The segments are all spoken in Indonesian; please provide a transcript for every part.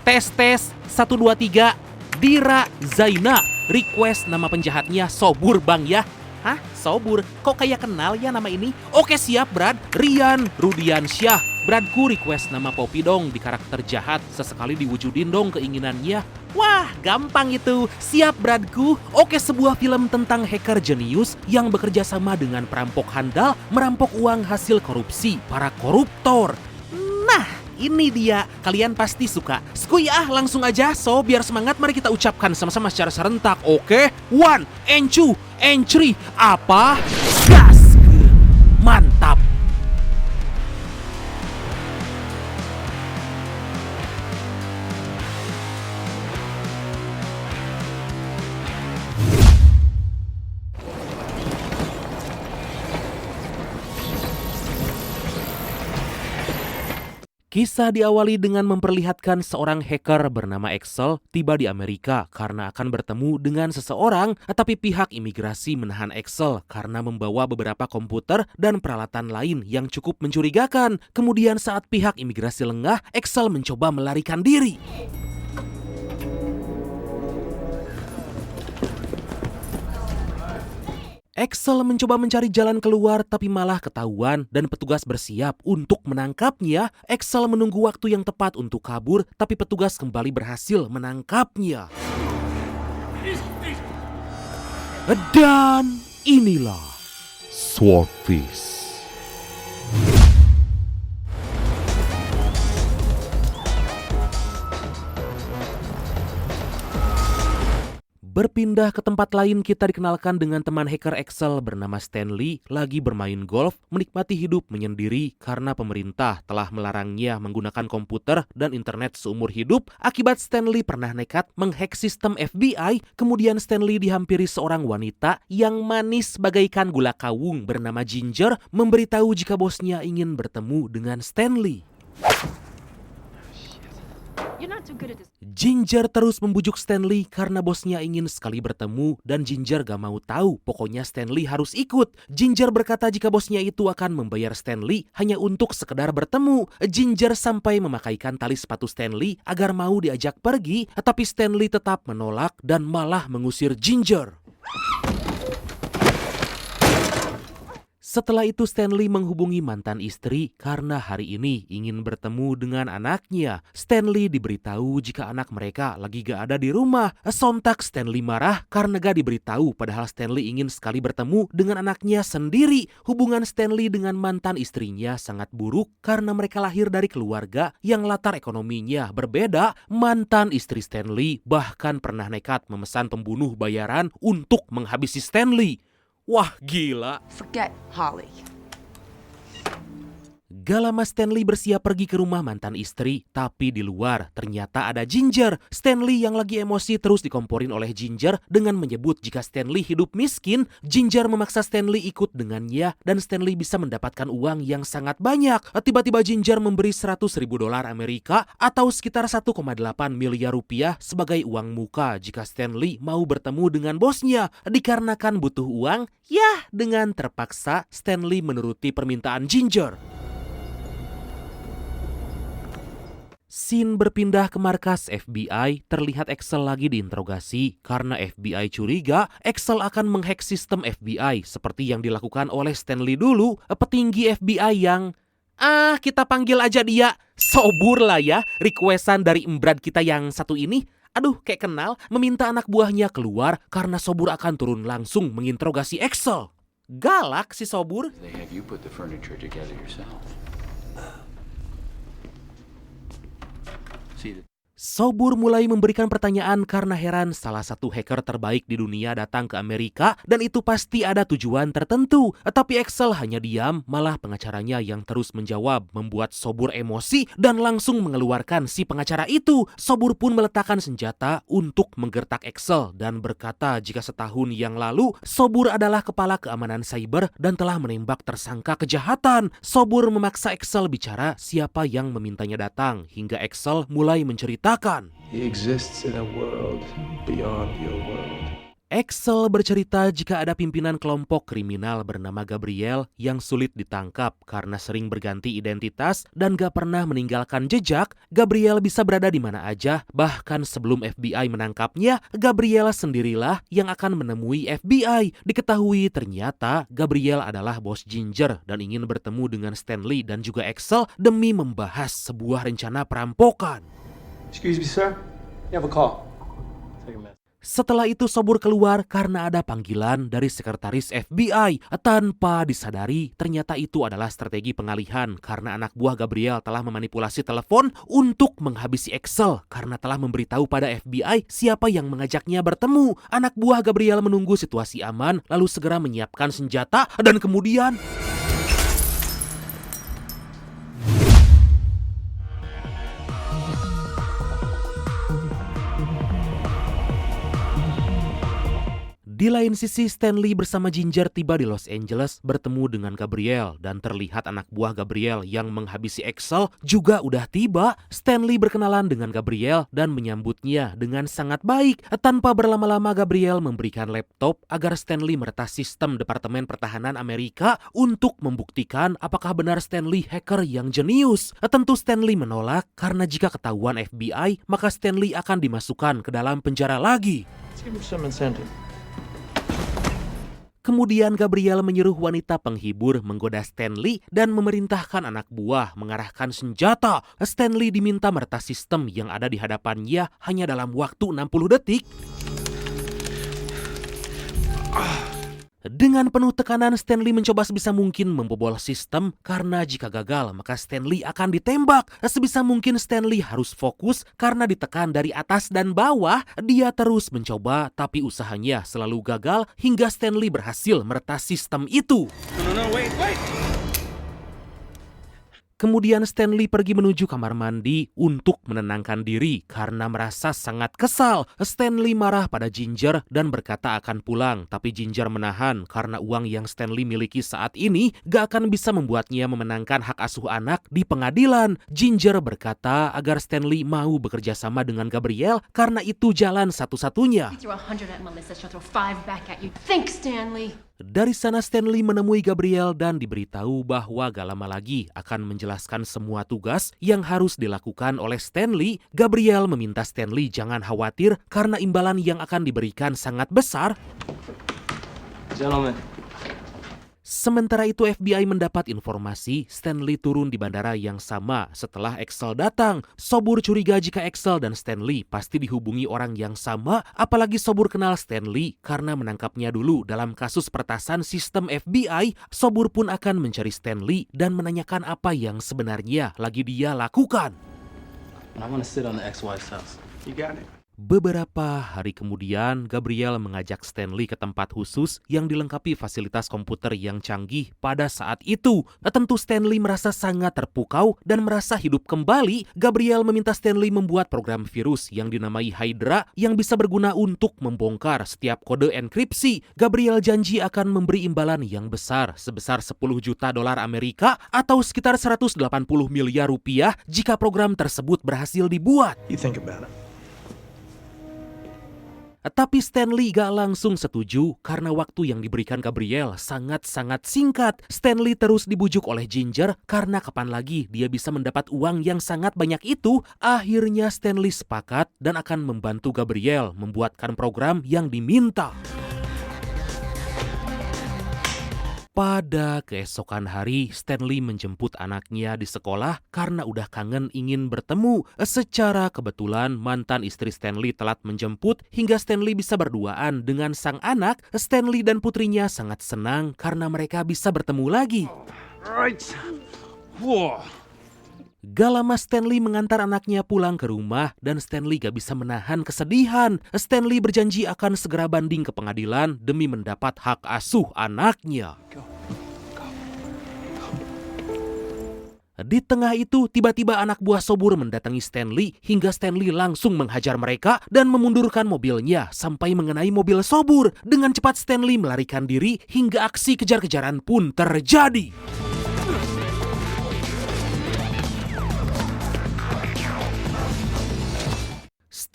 Tes 123 Dira Zaina. Request nama penjahatnya Sobur bang ya. Hah? Sobur? Kok kayak kenal ya nama ini? Oke siap Brad. Rian Rudiansyah. Bradku request nama Poppy dong di karakter jahat. Sesekali diwujudin dong keinginannya. Wah gampang itu. Siap Bradku. Oke, sebuah film tentang hacker jenius yang bekerja sama dengan perampok handal merampok uang hasil korupsi para koruptor. Nah ini dia, kalian pasti suka. Skuy ah, langsung aja. So, biar semangat mari kita ucapkan sama-sama secara serentak. Oke, 1, and 2, and 3. Apa? Gas! Mantap! Kisah diawali dengan memperlihatkan seorang hacker bernama Axel tiba di Amerika karena akan bertemu dengan seseorang, tapi pihak imigrasi menahan Axel karena membawa beberapa komputer dan peralatan lain yang cukup mencurigakan. Kemudian saat pihak imigrasi lengah, Axel mencoba melarikan diri. Axel mencoba mencari jalan keluar tapi malah ketahuan dan petugas bersiap untuk menangkapnya. Axel menunggu waktu yang tepat untuk kabur tapi petugas kembali berhasil menangkapnya. Dan inilah Swordfish. Berpindah ke tempat lain, kita dikenalkan dengan teman hacker Axel bernama Stanley lagi bermain golf, menikmati hidup menyendiri karena pemerintah telah melarangnya menggunakan komputer dan internet seumur hidup. Akibat Stanley pernah nekat menghack sistem FBI, kemudian Stanley dihampiri seorang wanita yang manis bagaikan gula kawung bernama Ginger, memberitahu jika bosnya ingin bertemu dengan Stanley. Ginger terus membujuk Stanley karena bosnya ingin sekali bertemu dan Ginger gak mau tahu, pokoknya Stanley harus ikut. Ginger berkata jika bosnya itu akan membayar Stanley hanya untuk sekedar bertemu. Ginger sampai memakaikan tali sepatu Stanley agar mau diajak pergi, tapi Stanley tetap menolak dan malah mengusir Ginger. Setelah itu Stanley menghubungi mantan istri karena hari ini ingin bertemu dengan anaknya. Stanley diberitahu jika anak mereka lagi gak ada di rumah. Sontak Stanley marah karena gak diberitahu padahal Stanley ingin sekali bertemu dengan anaknya sendiri. Hubungan Stanley dengan mantan istrinya sangat buruk karena mereka lahir dari keluarga yang latar ekonominya berbeda. Mantan istri Stanley bahkan pernah nekat memesan pembunuh bayaran untuk menghabisi Stanley. Wah gila. Forget Holly. Gak lama Stanley bersiap pergi ke rumah mantan istri, tapi di luar ternyata ada Ginger. Stanley yang lagi emosi terus dikomporin oleh Ginger dengan menyebut jika Stanley hidup miskin. Ginger memaksa Stanley ikut dengannya dan Stanley bisa mendapatkan uang yang sangat banyak. Tiba-tiba Ginger memberi $100.000 Amerika atau sekitar 1,8 miliar rupiah sebagai uang muka jika Stanley mau bertemu dengan bosnya. Dikarenakan butuh uang, ya dengan terpaksa Stanley menuruti permintaan Ginger. Scene berpindah ke markas FBI, terlihat Axel lagi diinterogasi. Karena FBI curiga, Axel akan menghack sistem FBI seperti yang dilakukan oleh Stanley dulu. Petinggi FBI yang, kita panggil aja dia Sobur lah ya, requestan dari embrad kita yang satu ini. Aduh, kayak kenal, meminta anak buahnya keluar karena Sobur akan turun langsung menginterogasi Axel. Galak si Sobur. Sobur mulai memberikan pertanyaan karena heran salah satu hacker terbaik di dunia datang ke Amerika dan itu pasti ada tujuan tertentu. Tapi Axel hanya diam, malah pengacaranya yang terus menjawab membuat Sobur emosi dan langsung mengeluarkan si pengacara itu. Sobur pun meletakkan senjata untuk menggertak Axel dan berkata jika setahun yang lalu Sobur adalah kepala keamanan cyber dan telah menembak tersangka kejahatan. Sobur memaksa Axel bicara siapa yang memintanya datang hingga Axel mulai menceritakan. He exists in a world beyond your world. Excel bercerita jika ada pimpinan kelompok kriminal bernama Gabriel yang sulit ditangkap karena sering berganti identitas dan gak pernah meninggalkan jejak. Gabriel bisa berada di mana aja, bahkan sebelum FBI menangkapnya, Gabriel sendirilah yang akan menemui FBI. Diketahui ternyata Gabriel adalah bos Ginger dan ingin bertemu dengan Stanley dan juga Excel demi membahas sebuah rencana perampokan. Excuse me, sir. You have a call. Take a message. Setelah itu Sobur keluar karena ada panggilan dari sekretaris FBI. Tanpa disadari, ternyata itu adalah strategi pengalihan karena anak buah Gabriel telah memanipulasi telepon untuk menghabisi Excel karena telah memberitahu pada FBI siapa yang mengajaknya bertemu. Anak buah Gabriel menunggu situasi aman lalu segera menyiapkan senjata dan kemudian di lain sisi, Stanley bersama Ginger tiba di Los Angeles bertemu dengan Gabriel dan terlihat anak buah Gabriel yang menghabisi Excel juga udah tiba. Stanley berkenalan dengan Gabriel dan menyambutnya dengan sangat baik. Tanpa berlama-lama, Gabriel memberikan laptop agar Stanley meretas sistem Departemen Pertahanan Amerika untuk membuktikan apakah benar Stanley hacker yang jenius. Tentu Stanley menolak karena jika ketahuan FBI, maka Stanley akan dimasukkan ke dalam penjara lagi. Let's give him some incentive. Kemudian Gabriel menyuruh wanita penghibur menggoda Stanley dan memerintahkan anak buah mengarahkan senjata. Stanley diminta meretas sistem yang ada di hadapannya hanya dalam waktu 60 detik. Dengan penuh tekanan, Stanley mencoba sebisa mungkin membobol sistem karena jika gagal maka Stanley akan ditembak. Sebisa mungkin Stanley harus fokus karena ditekan dari atas dan bawah. Dia terus mencoba tapi usahanya selalu gagal hingga Stanley berhasil meretas sistem itu. No, wait. Kemudian Stanley pergi menuju kamar mandi untuk menenangkan diri karena merasa sangat kesal. Stanley marah pada Ginger dan berkata akan pulang, tapi Ginger menahan karena uang yang Stanley miliki saat ini gak akan bisa membuatnya memenangkan hak asuh anak di pengadilan. Ginger berkata agar Stanley mau bekerja sama dengan Gabriel karena itu jalan satu-satunya. Dari sana Stanley menemui Gabriel dan diberitahu bahwa gak lama lagi akan menjelaskan semua tugas yang harus dilakukan oleh Stanley. Gabriel meminta Stanley jangan khawatir karena imbalan yang akan diberikan sangat besar. Gentlemen. Sementara itu FBI mendapat informasi Stanley turun di bandara yang sama setelah Excel datang. Sobur curiga jika Excel dan Stanley pasti dihubungi orang yang sama, apalagi Sobur kenal Stanley karena menangkapnya dulu dalam kasus peretasan sistem FBI. Sobur pun akan mencari Stanley dan menanyakan apa yang sebenarnya lagi dia lakukan. I want to sit on the ex-wife's house. You got it. Beberapa hari kemudian, Gabriel mengajak Stanley ke tempat khusus yang dilengkapi fasilitas komputer yang canggih pada saat itu. Tentu Stanley merasa sangat terpukau dan merasa hidup kembali. Gabriel meminta Stanley membuat program virus yang dinamai Hydra yang bisa berguna untuk membongkar setiap kode enkripsi. Gabriel janji akan memberi imbalan yang besar sebesar 10 juta dolar Amerika atau sekitar 180 miliar rupiah jika program tersebut berhasil dibuat. You think about it. Tapi Stanley gak langsung setuju karena waktu yang diberikan Gabriel sangat-sangat singkat. Stanley terus dibujuk oleh Ginger karena kapan lagi dia bisa mendapat uang yang sangat banyak itu. Akhirnya Stanley sepakat dan akan membantu Gabriel membuatkan program yang diminta. Pada keesokan hari, Stanley menjemput anaknya di sekolah karena udah kangen ingin bertemu. Secara kebetulan, mantan istri Stanley telat menjemput hingga Stanley bisa berduaan dengan sang anak. Stanley dan putrinya sangat senang karena mereka bisa bertemu lagi. Right. Whoa. Gak lama Stanley mengantar anaknya pulang ke rumah dan Stanley gak bisa menahan kesedihan. Stanley berjanji akan segera banding ke pengadilan demi mendapat hak asuh anaknya. Di tengah itu, tiba-tiba anak buah Sobur mendatangi Stanley hingga Stanley langsung menghajar mereka dan memundurkan mobilnya sampai mengenai mobil Sobur. Dengan cepat Stanley melarikan diri hingga aksi kejar-kejaran pun terjadi.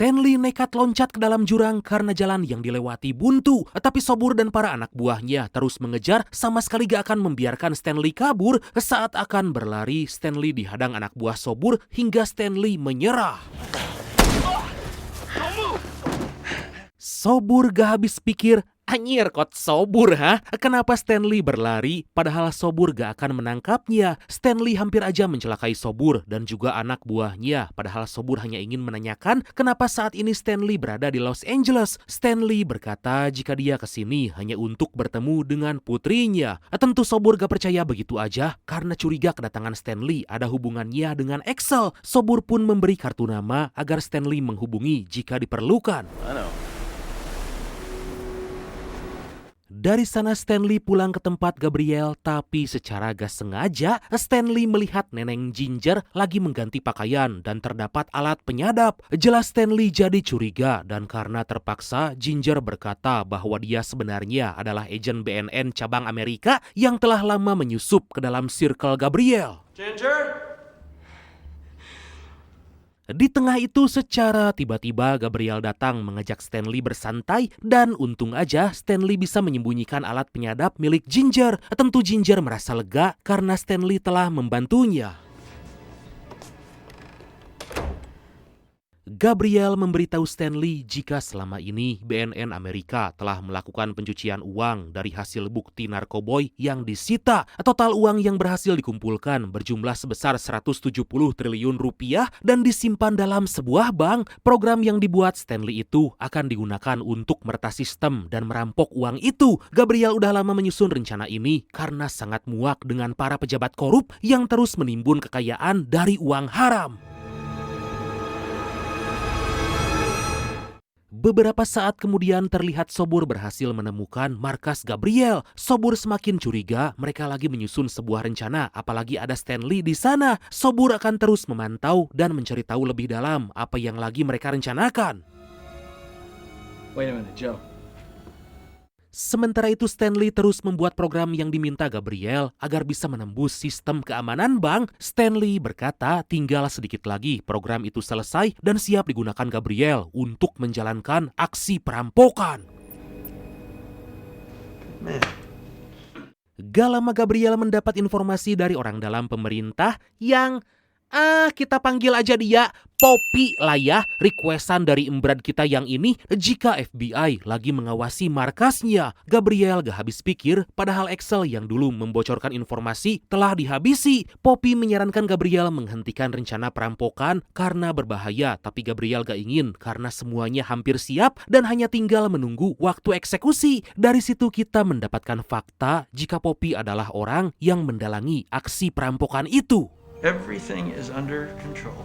Stanley nekat loncat ke dalam jurang karena jalan yang dilewati buntu. Tapi Sobur dan para anak buahnya terus mengejar, sama sekali gak akan membiarkan Stanley kabur. Saat akan berlari, Stanley dihadang anak buah Sobur hingga Stanley menyerah. Sobur gak habis pikir, "Anyir kot Sobur ha? Kenapa Stanley berlari padahal Sobur gak akan menangkapnya?" Stanley hampir aja mencelakai Sobur dan juga anak buahnya. Padahal Sobur hanya ingin menanyakan kenapa saat ini Stanley berada di Los Angeles. Stanley berkata jika dia kesini hanya untuk bertemu dengan putrinya. Tentu Sobur gak percaya begitu aja karena curiga kedatangan Stanley ada hubungannya dengan Axel. Sobur pun memberi kartu nama agar Stanley menghubungi jika diperlukan. Dari sana Stanley pulang ke tempat Gabriel, tapi secara gak sengaja Stanley melihat Neneng Ginger lagi mengganti pakaian dan terdapat alat penyadap. Jelas Stanley jadi curiga dan karena terpaksa Ginger berkata bahwa dia sebenarnya adalah agen BNN cabang Amerika yang telah lama menyusup ke dalam circle Gabriel. Ginger? Di tengah itu secara tiba-tiba Gabriel datang mengajak Stanley bersantai dan untung aja Stanley bisa menyembunyikan alat penyadap milik Ginger. Tentu Ginger merasa lega karena Stanley telah membantunya. Gabriel memberitahu Stanley jika selama ini BNN Amerika telah melakukan pencucian uang dari hasil bukti narkoboy yang disita. Total uang yang berhasil dikumpulkan berjumlah sebesar 170 triliun rupiah dan disimpan dalam sebuah bank. Program yang dibuat Stanley itu akan digunakan untuk meretas sistem dan merampok uang itu. Gabriel udah lama menyusun rencana ini karena sangat muak dengan para pejabat korup yang terus menimbun kekayaan dari uang haram. Beberapa saat kemudian terlihat Sobur berhasil menemukan markas Gabriel. Sobur semakin curiga mereka lagi menyusun sebuah rencana, apalagi ada Stanley di sana. Sobur akan terus memantau dan mencari tahu lebih dalam apa yang lagi mereka rencanakan. Wait a minute, Joe. Sementara itu Stanley terus membuat program yang diminta Gabriel agar bisa menembus sistem keamanan bank. Stanley berkata tinggal sedikit lagi program itu selesai dan siap digunakan Gabriel untuk menjalankan aksi perampokan. Gak lama Gabriel mendapat informasi dari orang dalam pemerintah yang kita panggil aja dia Poppy lah ya, requestan dari embrad kita yang ini jika FBI lagi mengawasi markasnya. Gabriel gak habis pikir, padahal Axel yang dulu membocorkan informasi telah dihabisi. Poppy menyarankan Gabriel menghentikan rencana perampokan karena berbahaya, tapi Gabriel gak ingin karena semuanya hampir siap dan hanya tinggal menunggu waktu eksekusi. Dari situ kita mendapatkan fakta jika Poppy adalah orang yang mendalangi aksi perampokan itu. Everything is under control.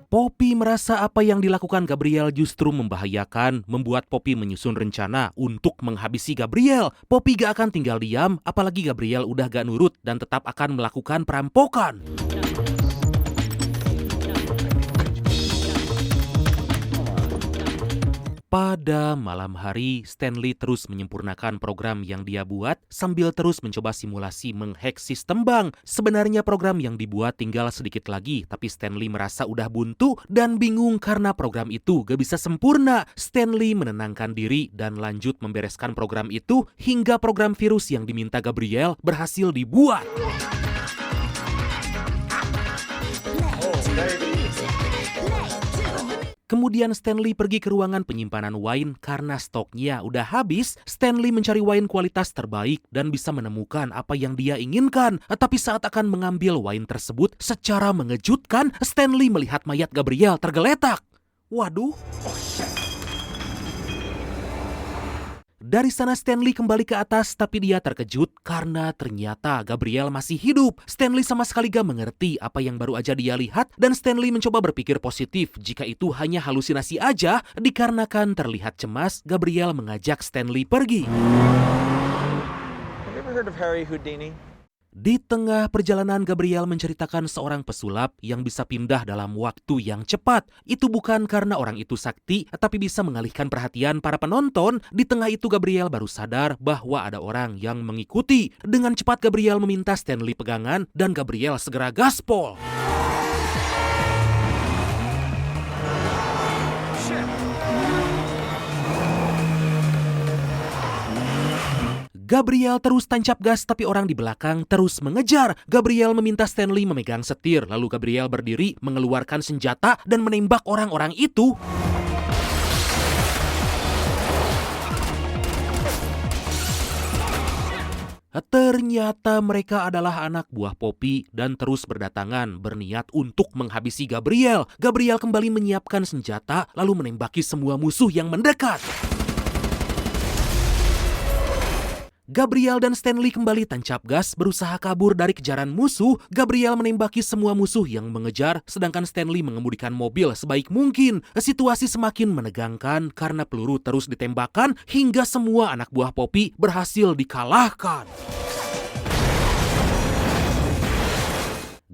Poppy merasa apa yang dilakukan Gabriel justru membahayakan, membuat Poppy menyusun rencana untuk menghabisi Gabriel. Poppy gak akan tinggal diam, apalagi Gabriel udah gak nurut dan tetap akan melakukan perampokan. Pada malam hari, Stanley terus menyempurnakan program yang dia buat sambil terus mencoba simulasi menghack sistem bank. Sebenarnya program yang dibuat tinggal sedikit lagi, tapi Stanley merasa udah buntu dan bingung karena program itu gak bisa sempurna. Stanley menenangkan diri dan lanjut membereskan program itu hingga program virus yang diminta Gabriel berhasil dibuat. Kemudian Stanley pergi ke ruangan penyimpanan wine karena stoknya udah habis. Stanley mencari wine kualitas terbaik dan bisa menemukan apa yang dia inginkan. Tapi saat akan mengambil wine tersebut, secara mengejutkan Stanley melihat mayat Gabriel tergeletak. Waduh. Dari sana Stanley kembali ke atas tapi dia terkejut karena ternyata Gabriel masih hidup. Stanley sama sekali gak mengerti apa yang baru aja dia lihat dan Stanley mencoba berpikir positif jika itu hanya halusinasi aja. Dikarenakan terlihat cemas, Gabriel mengajak Stanley pergi. Have you ever heard of Harry Houdini? Di tengah perjalanan Gabriel menceritakan seorang pesulap yang bisa pindah dalam waktu yang cepat. Itu bukan karena orang itu sakti, tapi bisa mengalihkan perhatian para penonton. Di tengah itu Gabriel baru sadar bahwa ada orang yang mengikuti. Dengan cepat Gabriel meminta Stanley pegangan dan Gabriel segera gaspol. Gabriel terus tancap gas tapi orang di belakang terus mengejar. Gabriel meminta Stanley memegang setir, lalu Gabriel berdiri mengeluarkan senjata dan menembak orang-orang itu. Ternyata mereka adalah anak buah Poppy dan terus berdatangan berniat untuk menghabisi Gabriel. Gabriel kembali menyiapkan senjata lalu menembaki semua musuh yang mendekat. Gabriel dan Stanley kembali tancap gas berusaha kabur dari kejaran musuh. Gabriel menembaki semua musuh yang mengejar, sedangkan Stanley mengemudikan mobil sebaik mungkin. Situasi semakin menegangkan karena peluru terus ditembakkan hingga semua anak buah Poppy berhasil dikalahkan.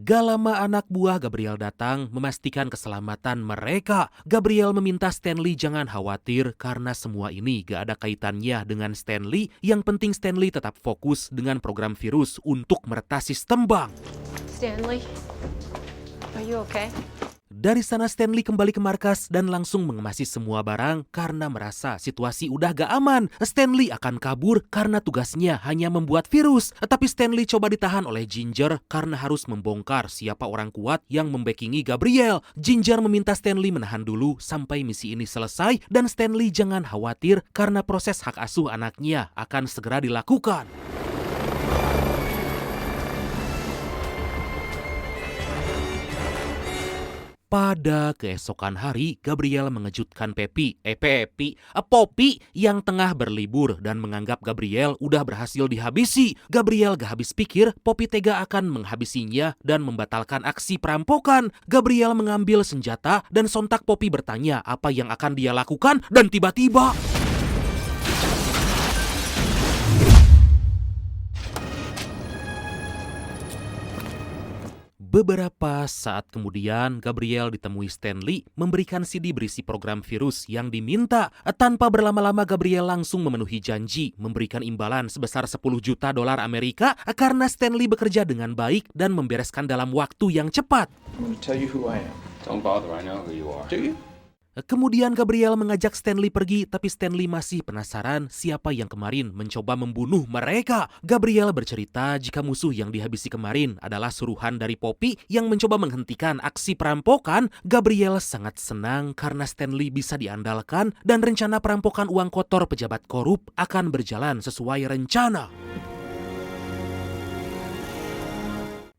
Gak lama anak buah Gabriel datang memastikan keselamatan mereka. Gabriel meminta Stanley jangan khawatir karena semua ini gak ada kaitannya dengan Stanley. Yang penting Stanley tetap fokus dengan program virus untuk meretas sistem bank. Stanley, are you okay? Dari sana Stanley kembali ke markas dan langsung mengemasi semua barang karena merasa situasi udah gak aman. Stanley akan kabur karena tugasnya hanya membuat virus. Tapi Stanley coba ditahan oleh Ginger karena harus membongkar siapa orang kuat yang membackingi Gabriel. Ginger meminta Stanley menahan dulu sampai misi ini selesai dan Stanley jangan khawatir karena proses hak asuh anaknya akan segera dilakukan. Pada keesokan hari, Gabriel mengejutkan Poppy yang tengah berlibur dan menganggap Gabriel udah berhasil dihabisi. Gabriel gak habis pikir, Poppy tega akan menghabisinya dan membatalkan aksi perampokan. Gabriel mengambil senjata dan sontak Poppy bertanya apa yang akan dia lakukan dan tiba-tiba... Beberapa saat kemudian, Gabriel ditemui Stanley memberikan CD berisi program virus yang diminta. Tanpa berlama-lama, Gabriel langsung memenuhi janji memberikan imbalan sebesar 10 juta dolar Amerika karena Stanley bekerja dengan baik dan membereskan dalam waktu yang cepat. I'm going to tell you who I am. Don't bother, I know who you are. Do you? Kemudian Gabriel mengajak Stanley pergi, tapi Stanley masih penasaran siapa yang kemarin mencoba membunuh mereka. Gabriel bercerita jika musuh yang dihabisi kemarin adalah suruhan dari Poppy yang mencoba menghentikan aksi perampokan. Gabriel sangat senang karena Stanley bisa diandalkan dan rencana perampokan uang kotor pejabat korup akan berjalan sesuai rencana.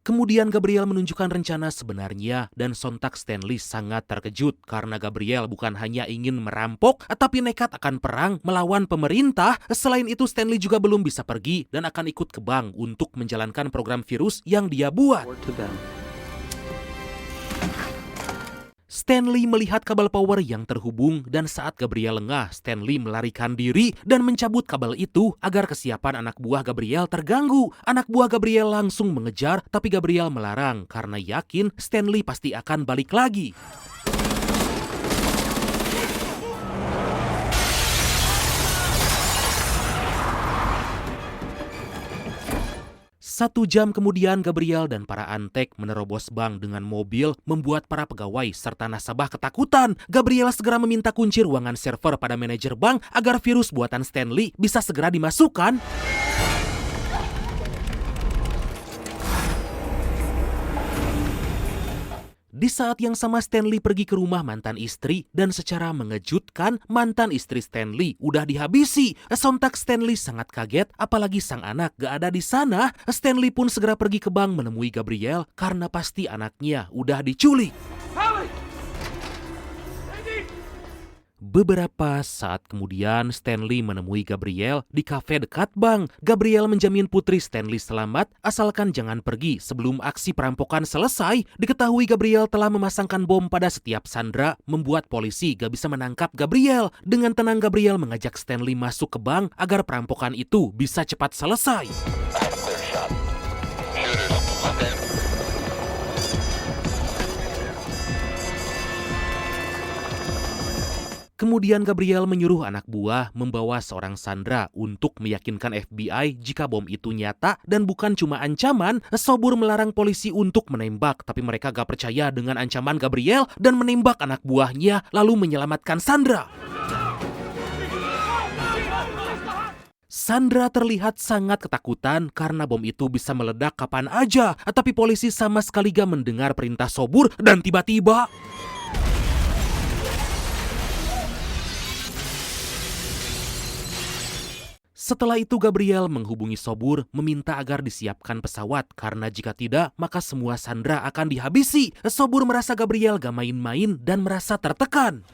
Kemudian Gabriel menunjukkan rencana sebenarnya dan sontak Stanley sangat terkejut karena Gabriel bukan hanya ingin merampok tapi nekat akan perang melawan pemerintah. Selain itu Stanley juga belum bisa pergi dan akan ikut ke bank untuk menjalankan program virus yang dia buat. Stanley melihat kabel power yang terhubung dan saat Gabriel lengah, Stanley melarikan diri dan mencabut kabel itu agar kesiapan anak buah Gabriel terganggu. Anak buah Gabriel langsung mengejar tapi Gabriel melarang karena yakin Stanley pasti akan balik lagi. 1 jam kemudian Gabriel dan para antek menerobos bank dengan mobil membuat para pegawai serta nasabah ketakutan. Gabriel segera meminta kunci ruangan server pada manajer bank agar virus buatan Stanley bisa segera dimasukkan. Di saat yang sama Stanley pergi ke rumah mantan istri dan secara mengejutkan mantan istri Stanley udah dihabisi. Sontak Stanley sangat kaget apalagi sang anak gak ada di sana. Stanley pun segera pergi ke bank menemui Gabriel karena pasti anaknya udah diculik. Beberapa saat kemudian Stanley menemui Gabriel di kafe dekat bank. Gabriel menjamin putri Stanley selamat asalkan jangan pergi sebelum aksi perampokan selesai. Diketahui Gabriel telah memasangkan bom pada setiap sandera membuat polisi gak bisa menangkap Gabriel. Dengan tenang Gabriel mengajak Stanley masuk ke bank agar perampokan itu bisa cepat selesai. Kemudian Gabriel menyuruh anak buah membawa seorang sandera untuk meyakinkan FBI jika bom itu nyata dan bukan cuma ancaman. Sobur melarang polisi untuk menembak, tapi mereka gak percaya dengan ancaman Gabriel dan menembak anak buahnya lalu menyelamatkan sandera. Sandra terlihat sangat ketakutan karena bom itu bisa meledak kapan aja. Tapi polisi sama sekali gak mendengar perintah Sobur dan tiba-tiba... Setelah itu Gabriel menghubungi Sobur meminta agar disiapkan pesawat karena jika tidak maka semua Sandra akan dihabisi. Sobur merasa Gabriel gak main-main dan merasa tertekan.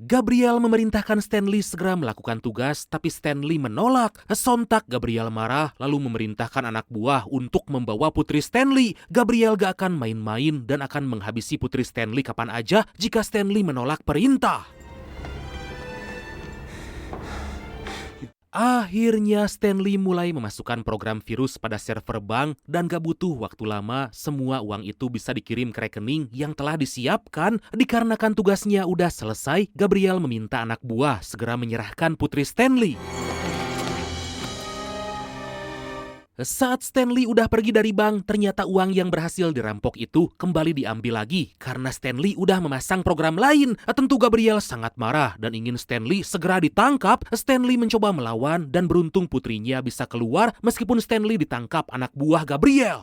Gabriel memerintahkan Stanley segera melakukan tugas, tapi Stanley menolak. Sontak Gabriel marah lalu memerintahkan anak buah untuk membawa Putri Stanley. Gabriel gak akan main-main dan akan menghabisi Putri Stanley kapan aja jika Stanley menolak perintah. Akhirnya Stanley mulai memasukkan program virus pada server bank dan gak butuh waktu lama semua uang itu bisa dikirim ke rekening yang telah disiapkan. Dikarenakan tugasnya udah selesai, Gabriel meminta anak buah segera menyerahkan Putri Stanley. Saat Stanley udah pergi dari bank, ternyata uang yang berhasil dirampok itu kembali diambil lagi karena Stanley udah memasang program lain. Tentu Gabriel sangat marah dan ingin Stanley segera ditangkap. Stanley mencoba melawan dan beruntung putrinya bisa keluar meskipun Stanley ditangkap anak buah Gabriel.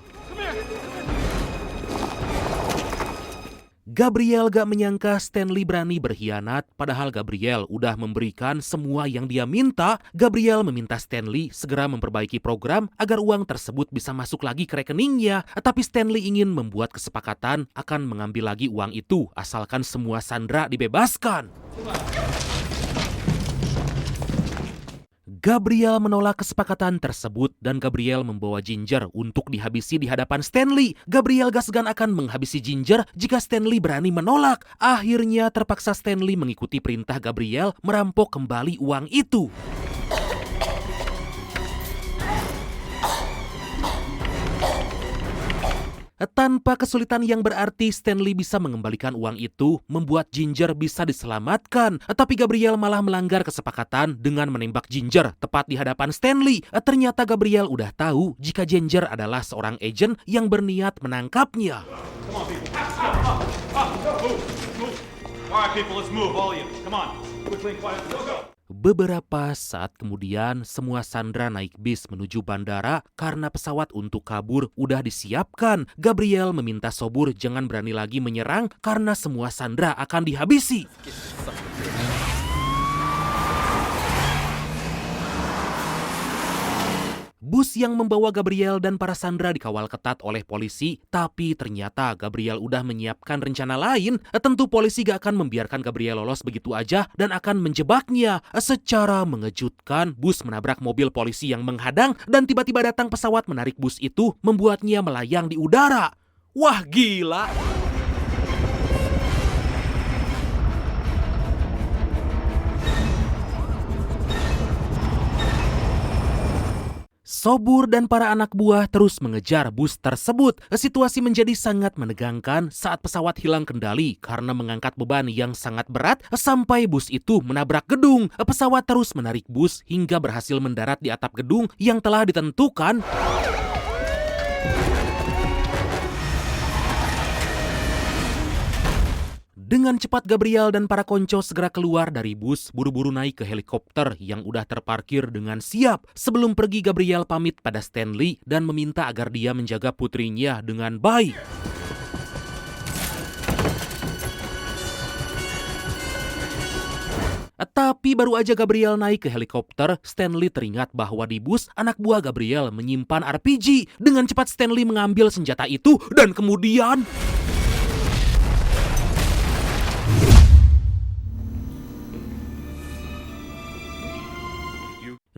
Gabriel gak menyangka Stanley berani berkhianat, padahal Gabriel udah memberikan semua yang dia minta. Gabriel meminta Stanley segera memperbaiki program agar uang tersebut bisa masuk lagi ke rekeningnya. Tapi Stanley ingin membuat kesepakatan akan mengambil lagi uang itu, asalkan semua Sandra dibebaskan. Gabriel menolak kesepakatan tersebut dan Gabriel membawa Ginger untuk dihabisi di hadapan Stanley. Gabriel gak segan akan menghabisi Ginger jika Stanley berani menolak. Akhirnya terpaksa Stanley mengikuti perintah Gabriel merampok kembali uang itu. Tanpa kesulitan yang berarti, Stanley bisa mengembalikan uang itu, membuat Ginger bisa diselamatkan. Tapi Gabriel malah melanggar kesepakatan dengan menembak Ginger tepat di hadapan Stanley. Ternyata Gabriel udah tahu jika Ginger adalah seorang agen yang berniat menangkapnya. Beberapa saat kemudian, semua Sandra naik bis menuju bandara karena pesawat untuk kabur udah disiapkan. Gabriel meminta Sobur jangan berani lagi menyerang karena semua Sandra akan dihabisi. Bus yang membawa Gabriel dan para Sandra dikawal ketat oleh polisi, tapi ternyata Gabriel udah menyiapkan rencana lain. Tentu polisi gak akan membiarkan Gabriel lolos begitu aja dan akan menjebaknya. Secara mengejutkan, bus menabrak mobil polisi yang menghadang dan tiba-tiba datang pesawat menarik bus itu, membuatnya melayang di udara. Wah, gila! Sobur dan para anak buah terus mengejar bus tersebut. Situasi menjadi sangat menegangkan saat pesawat hilang kendali karena mengangkat beban yang sangat berat sampai bus itu menabrak gedung. Pesawat terus menarik bus hingga berhasil mendarat di atap gedung yang telah ditentukan. Dengan cepat Gabriel dan para konco segera keluar dari bus, buru-buru naik ke helikopter yang udah terparkir dengan siap. Sebelum pergi, Gabriel pamit pada Stanley dan meminta agar dia menjaga putrinya dengan baik. Tapi baru aja Gabriel naik ke helikopter, Stanley teringat bahwa di bus anak buah Gabriel menyimpan RPG. Dengan cepat Stanley mengambil senjata itu dan kemudian...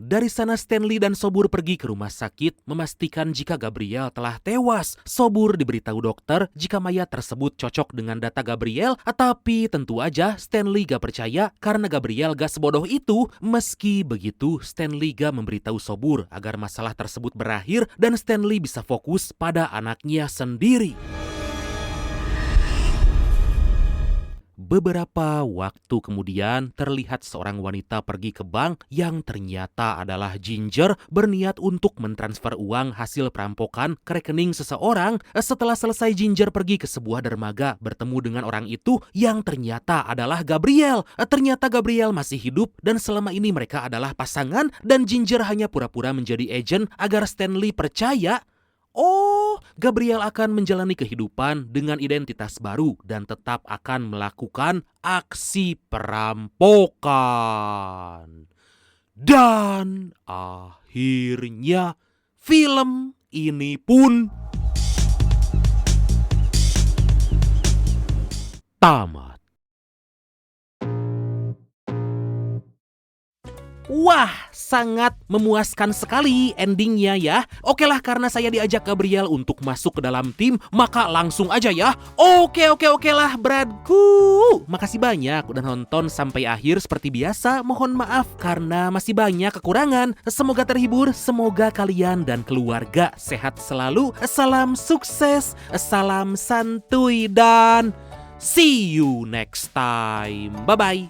Dari sana Stanley dan Sobur pergi ke rumah sakit memastikan jika Gabriel telah tewas. Sobur diberitahu dokter jika mayat tersebut cocok dengan data Gabriel, tapi tentu aja Stanley gak percaya karena Gabriel gak sebodoh itu. Meski begitu, Stanley gak memberitahu Sobur agar masalah tersebut berakhir dan Stanley bisa fokus pada anaknya sendiri. Beberapa waktu kemudian terlihat seorang wanita pergi ke bank yang ternyata adalah Ginger berniat untuk mentransfer uang hasil perampokan ke rekening seseorang. Setelah selesai, Ginger pergi ke sebuah dermaga bertemu dengan orang itu yang ternyata adalah Gabriel. Ternyata Gabriel masih hidup dan selama ini mereka adalah pasangan dan Ginger hanya pura-pura menjadi agen agar Stanley percaya. Oh, Gabriel akan menjalani kehidupan dengan identitas baru dan tetap akan melakukan aksi perampokan. Dan akhirnya film ini pun tamat. Wah, sangat memuaskan sekali endingnya ya. Oke lah, karena saya diajak Gabriel untuk masuk ke dalam tim, maka langsung aja ya. Oke lah Bradku. Makasih banyak udah nonton sampai akhir. Seperti biasa, mohon maaf karena masih banyak kekurangan. Semoga terhibur, semoga kalian dan keluarga sehat selalu. Salam sukses, salam santuy dan see you next time. Bye-bye.